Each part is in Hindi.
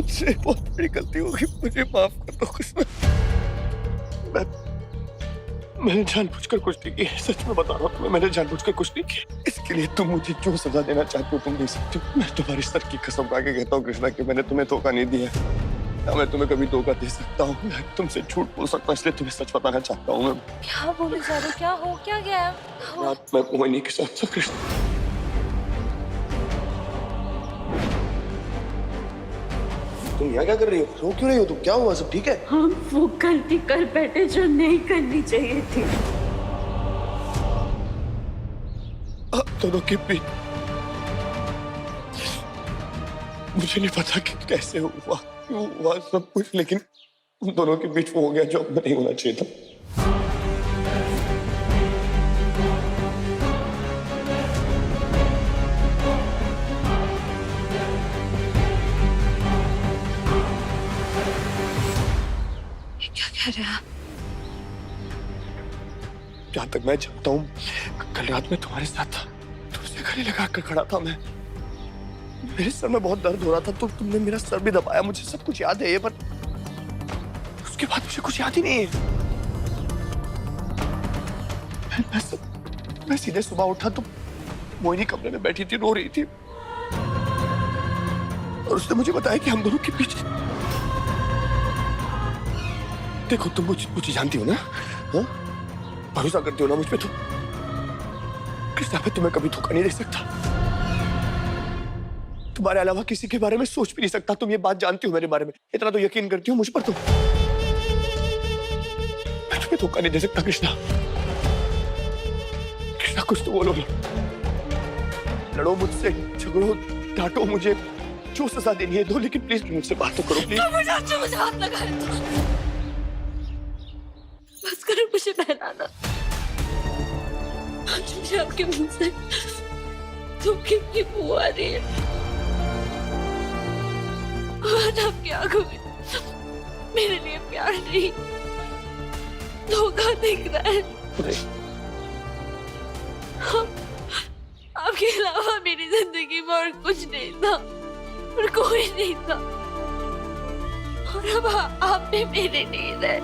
मुझसे बहुत बड़ी गलती हो गई, मुझे माफ कर दो कृष्णा। मैंने जानबूझकर कुछ नहीं किया, सच में बता रहा हूँ तुम्हें, मैंने जानबूझकर कुछ नहीं किया। इसके लिए तुम मुझे जो सजा देना चाहते हो तुम दे सकते हो। मैं तुम्हारी सर की कसम खा के कहता हूँ कृष्णा कि मैंने तुम्हें धोखा नहीं दिया, ना मैं तुम्हें कभी धोखा दे सकता हूँ, मैं तुमसे झूठ बोल सकता हूँ, इसलिए तुम्हें सच बताना चाहता हूँ। मैं क्या बोले जा रहे हो? क्या हो क्या गया है? रात मैं मोहिनी के साथ था कृष्णा। तुम यहाँ क्या कर रही हो? रो क्यों रही हो तुम? क्या हुआ? सब ठीक है? हम वो गलती कर बैठे जो नहीं करनी चाहिए थी। दोनों के बीच मुझे नहीं पता कि कैसे हुआ, क्यों हुआ सब कुछ, लेकिन उन दोनों के बीच वो हो गया जो अब नहीं होना चाहिए था। क्या कह रहे हैं? जहां तक मैं जानता हूँ, कल रात में तुम्हारे साथ था, तुमसे गले लगा कर खड़ा था मैं। मेरे सर में बहुत दर्द हो रहा था, तो तुमने मेरा सर भी दबाया, मुझे सब कुछ याद है ये, पर उसके बाद मुझे कुछ याद ही नहीं है। मैं सीधे सुबह उठा तो मोहिनी कमरे में बैठी थी, रो रही थी, और उसने मुझे बताया कि हम दोनों के बीच। देखो तुम मुझे जानती हो ना, हाँ? भरोसा करती हो ना मुझ पे? तो कृष्णा, मैं तुम्हें कभी धोखा नहीं दे सकता, तुम्हारे अलावा किसी के बारे में सोच भी नहीं सकता। तुम ये बात जानती हो मेरे बारे में, इतना तो यकीन करती हो मुझ पर। तो मैं तुम्हें धोखा नहीं दे सकता कृष्णा। कृष्णा कुछ तो बोलो ना, लड़ो मुझसे, झगड़ो, डांटो मुझे, जो सजा देनी है दो, लेकिन प्लीज मुझसे बात तो करो प्लीज। मुझे हाथ लगा रहे हो। बस करो मुझे बहलाना। आज मुझे आपके मुंह से धोखे की बू आ रही है। आज आपकी आंखों में मेरे लिए प्यार नहीं, धोखा दिख रहा है। आपके अलावा मेरी जिंदगी में और कुछ नहीं था, और कोई नहीं था, और अब आप भी मेरे नहीं रहे।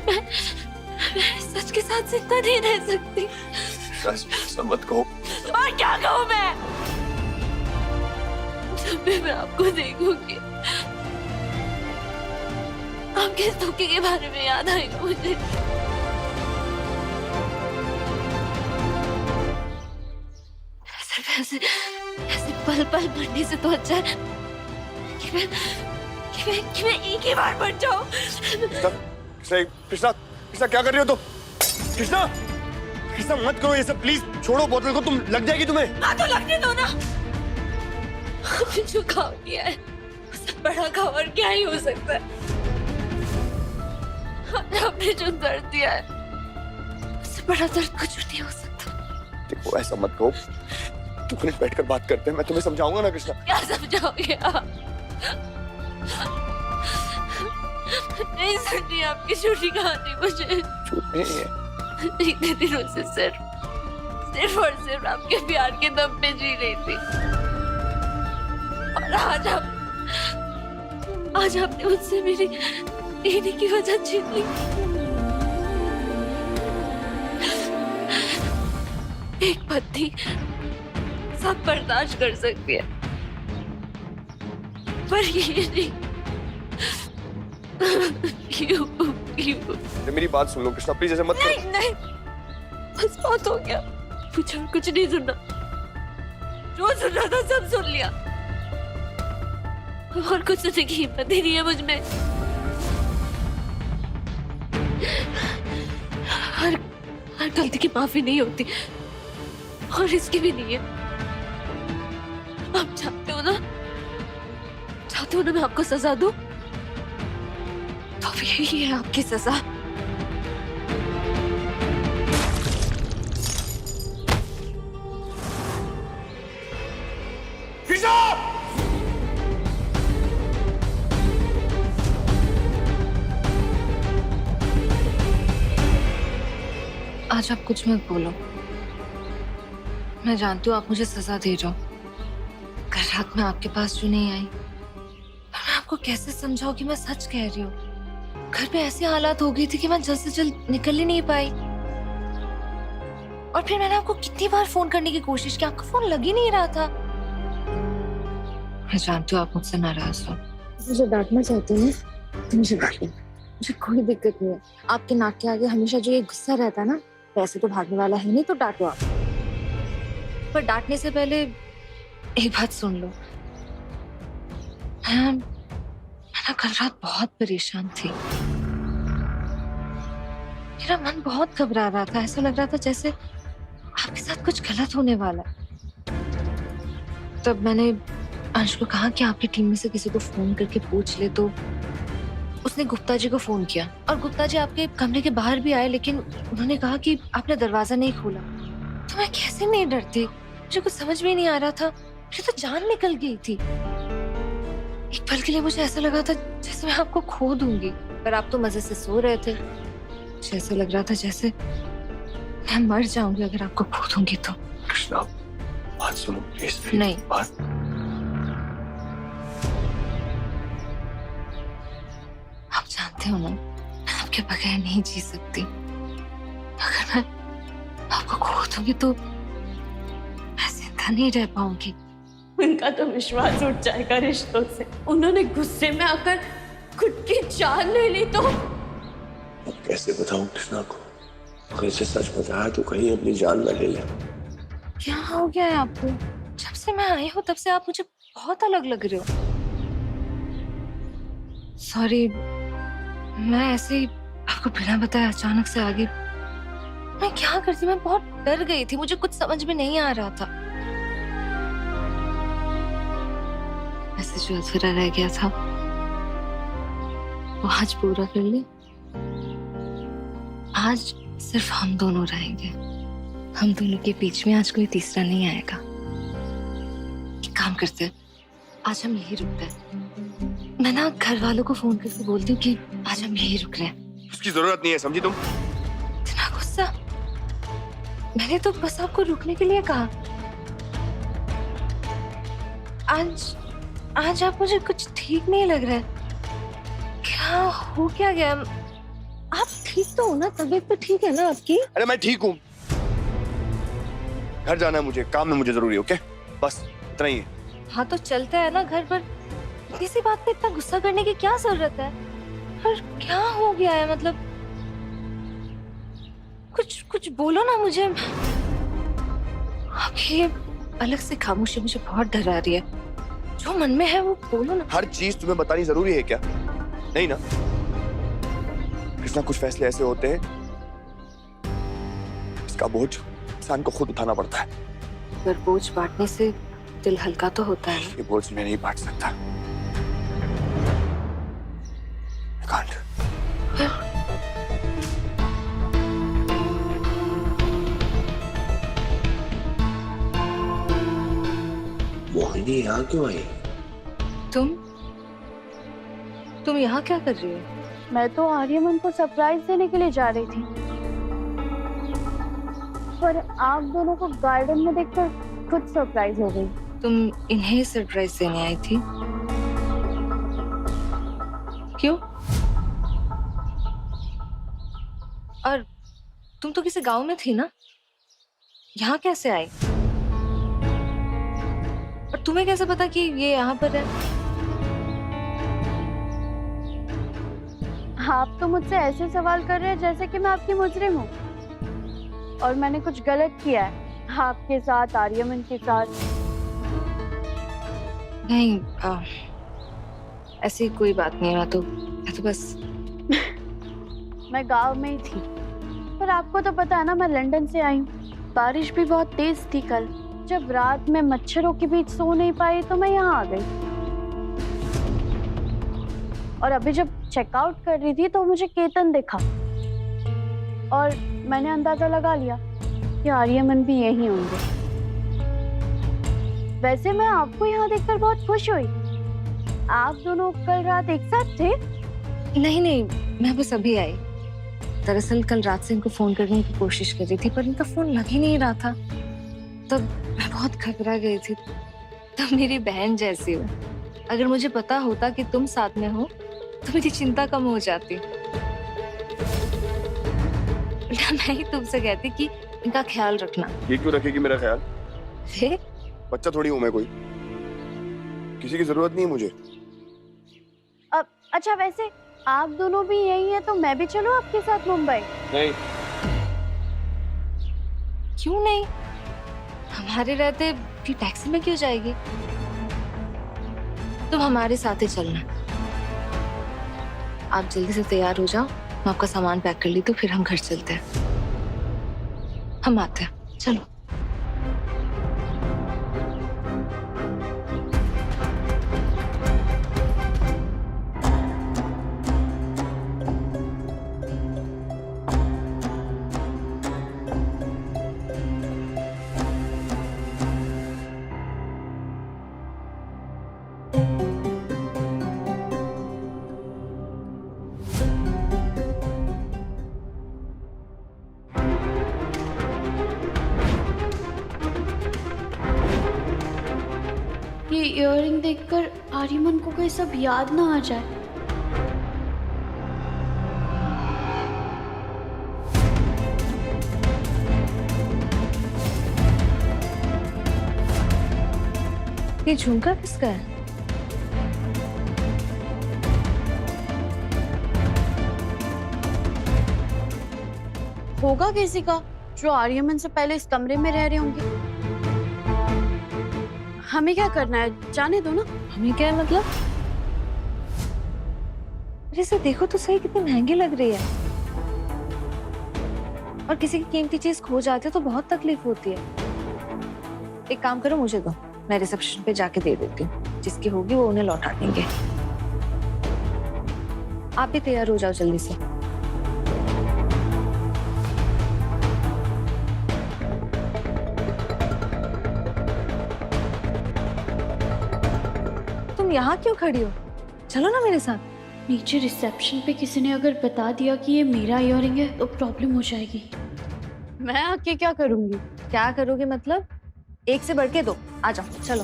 मैं सच के साथ जिंदा नहीं रह सकती। ऐसा मत कहो। और क्या कहूँ मैं? जब भी मैं आपको देखूंगी, आपके इस धोखे के बारे में याद आएगा मुझे। ऐसे ऐसे पल पल मरने से तो अच्छा है कि मैं एक ही बार मर जाऊं। कृष्णा, कृष्णा क्या कर रही हो तुम? कृष्णा, कृष्णा मत करो ये सब प्लीज, छोड़ो बोतल को, तुम लग जाएगी तुम्हें। हाँ तो लगने दो ना। आपने जो घाव किया है उससे बड़ा घाव और क्या ही हो सकता है। आपने जो दर्द दिया है उससे बड़ा दर्द कुछ नहीं हो सकता। देखो ऐसा मत कहो, तुम बैठकर बात करते हैं, मैं तुम्हें समझाऊंगा ना कृष्णा। क्या समझाओगे आप? नहीं सुननी आपकी छोटी कहानी मुझे। झूठ नहीं है। इतने दिनों से सिर्फ और सिर्फ आपके प्यार के दम पे जी रही थी, और आज आपने मुझसे मेरी देने की वजह छीन ली। एक पत्नी सब बर्दाश्त कर सकती है, पर ये नहीं। मेरी बात सुन लो कृष्णा, प्लीज ऐसे मत करो। नहीं, बस बहुत हो गया, मुझे और कुछ नहीं सुनना। जो सुनना था सब सुन लिया, और कुछ सुनने की हिम्मत ही नहीं है मुझ में। हर गलती की माफी नहीं होती, और इसकी भी नहीं है। आप चाहते हो ना मैं आपको सजा दूं? तो अब यही है आपकी सजा। आज आप कुछ मत बोलो, मैं जानती हूँ आप मुझे सजा दे रहे हो। कल रात में आपके पास जो नहीं आई, पर मैं आपको कैसे समझाऊं कि मैं सच कह रही हूँ। घर पे ऐसी हालात हो गई थी कि मैं जल्द से जल्द निकल ही नहीं पाई। और फिर मैंने आपको कितनी बार फोन करने की कोशिश की, आपका फोन लग ही नहीं रहा था। मैं जानती हूँ आप मुझसे नाराज हो। मुझे डांटना चाहते हैं तो मुझे डांट लो, मुझे कोई दिक्कत नहीं है। आपके नाक के आगे हमेशा जो ये गुस्सा रहता है ना, वैसे तो भागने वाला है नहीं, तो डांटो आप। पर डांटने से पहले एक बात सुन लो। मैं ना कल रात बहुत परेशान थी। मेरा मन बहुत घबरा रहा था, ऐसा लग रहा था जैसे आपके साथ कुछ गलत होने वाला है। तब मैंने अंश को कहा कि आपकी टीम में से किसी को फोन करके पूछ ले, तो उसने गुप्ता जी को फोन किया और गुप्ता जी आपके कमरे के बाहर भी आए, लेकिन उन्होंने कहा कि आपने दरवाजा नहीं खोला। तो मैं कैसे नहीं डरती, मुझे कुछ समझ में नहीं आ रहा था। मुझे तो जान निकल गई थी। एक पल के लिए मुझे ऐसा लगा था जैसे मैं आपको खो दूंगी, पर आप तो मजे से सो रहे थे। मुझे ऐसा लग रहा था जैसे मैं मर जाऊंगी अगर आपको खो दूंगी तो। कृष्णा, बात सुनो प्लीज। नहीं। बात आप जानते हो ना, मैं आपके बगैर नहीं जी सकती। अगर मैं आपको खो दूंगी तो मैं जिंदा नहीं रह पाऊंगी। उनका तो विश्वास उठ जाएगा रिश्तों से। उन्होंने गुस्से में आकर खुद की जान ले ली तो। अब कैसे बताऊं कृष्णा को? अगर इसे सच बताया तो कहीं अपनी जान न ले ले। क्या हो गया है आपको? जब से मैं आई हूँ तब से आप मुझे बहुत अलग लग रहे हो। सॉरी, मैं ऐसे ही आपको बिना बताए अचानक से आ गई। मैं क्या करती, मैं बहुत डर गई थी, मुझे कुछ समझ में नहीं आ रहा था। ऐसे जो अधूरा रह गया था वो आज पूरा कर ले। आज सिर्फ हम दोनों रहेंगे। हम दोनों के बीच में आज कोई तीसरा नहीं आएगा। एक काम करते हैं, आज हम यही रुकते हैं। मैं ना घर वालों को फोन करके बोलती हूँ कि आज हम यही रुक रहे हैं। उसकी जरूरत नहीं है, समझी तुम? इतना गुस्सा? मैंने तो बस आपको रुकने के लिए कहा। आज आप मुझे कुछ ठीक नहीं लग रहा है। क्या हो क्या गया? आप ठीक तो हो ना? तबीयत तो ठीक है ना आपकी? अरे मैं ठीक हूँ। घर जाना है मुझे, काम में मुझे जरूरी है। ओके, बस इतना ही है। हाँ तो चलते हैं ना घर पर। किसी बात पे इतना गुस्सा करने की क्या जरूरत है? पर क्या हो गया है? मतलब कुछ बोलो ना मुझे। आपकी ये अलग से खामोशी मुझे बहुत डरा रही है। जो मन में है वो बोलो ना। हर चीज तुम्हें बतानी जरूरी है क्या? नहीं ना कृष्णा, कुछ फैसले ऐसे होते हैं इसका बोझ इंसान को खुद उठाना पड़ता है। पर बोझ बांटने से दिल हल्का तो होता है ना। ये बोझ मैं नहीं बांट सकता। I can't. मोहिनी यहाँ क्यों आई? तुम यहाँ क्या कर रही हो? मैं तो आर्यमन को सरप्राइज देने के लिए जा रही थी, पर आप दोनों को गार्डन में देखकर खुद सरप्राइज हो गई। तुम इन्हें सरप्राइज देने आई थी? क्यों? और तुम तो किसी गांव में थी ना, यहाँ कैसे आई? और तुम्हें कैसे पता कि ये यहाँ पर है? आप तो मुझसे ऐसे सवाल कर रहे हैं जैसे कि मैं आपकी मुजरिम हूँ और मैंने कुछ गलत किया है आपके साथ, आर्यमन के साथ। नहीं, ऐसी कोई बात नहीं है। मैं तो बस मैं गांव में ही थी, पर आपको तो पता है ना मैं लंदन से आई हूँ। बारिश भी बहुत तेज थी कल। जब रात में मच्छरों के बीच सो नहीं पाई तो मैं यहाँ आ गई। और अभी जब चेकआउट कर रही थी तो मुझे केतन दिखा और मैंने अंदाजा लगा लिया कि आर्यमन भी यहीं होंगे। वैसे मैं आपको यहाँ देखकर बहुत खुश हुई। आप दोनों कल रात एक साथ थे? नहीं, मैं बस अभी आई। दरअसल कल रात से इनको फोन करने की कोशिश कर रही थी पर इनका फोन लग ही नहीं रहा था। तब मैं बहुत घबरा गई थी। तुम मेरी बहन जैसी हो। अगर मुझे पता होता कि तुम साथ में हो तो मेरी चिंता कम हो जाती। उल्टा मैं ही तुमसे कहती कि इनका ख्याल रखना। ये क्यों रखेगी मेरा ख्याल? हे? बच्चा थोड़ी हूं मैं कोई, किसी की जरूरत नहीं है मुझे। अब अच्छा, वैसे आप दोनों भी यही हैं तो मैं भी चलूं आपके साथ मुंबई? नहीं, क्यों नहीं? हमारे रहते भी टैक्सी में क्यों जाएगी? तुम हमारे साथ ही चलना। आप जल्दी से तैयार हो जाओ, मैं आपका सामान पैक कर ली तो फिर हम घर चलते हैं। हम आते हैं, चलो। ये इयररिंग देखकर आर्यमन को कोई सब याद ना आ जाए। ये झुमका किसका है? होगा किसी का, जो आर्यमन से पहले इस कमरे में रह रहे होंगे। हमें क्या करना है, जाने दो ना। हमें क्या है मतलब? अरे इसे देखो तो सही, कितनी महंगी लग रही है। और किसी की कीमती चीज खो जाती है तो बहुत तकलीफ होती है। एक काम करो, मुझे दो, मैं रिसेप्शन पे जाके दे देती हूँ। जिसकी होगी वो उन्हें लौटा देंगे। आप भी तैयार हो जाओ जल्दी से। तुम यहाँ क्यों खड़ी हो? चलो ना मेरे साथ। नीचे रिसेप्शन पे किसी ने अगर बता दिया कि ये मेरा इयररिंग है तो प्रॉब्लम हो जाएगी। मैं आके क्या करूंगी? क्या करोगे मतलब? एक से बढ़ के दो। आ जाओ, चलो।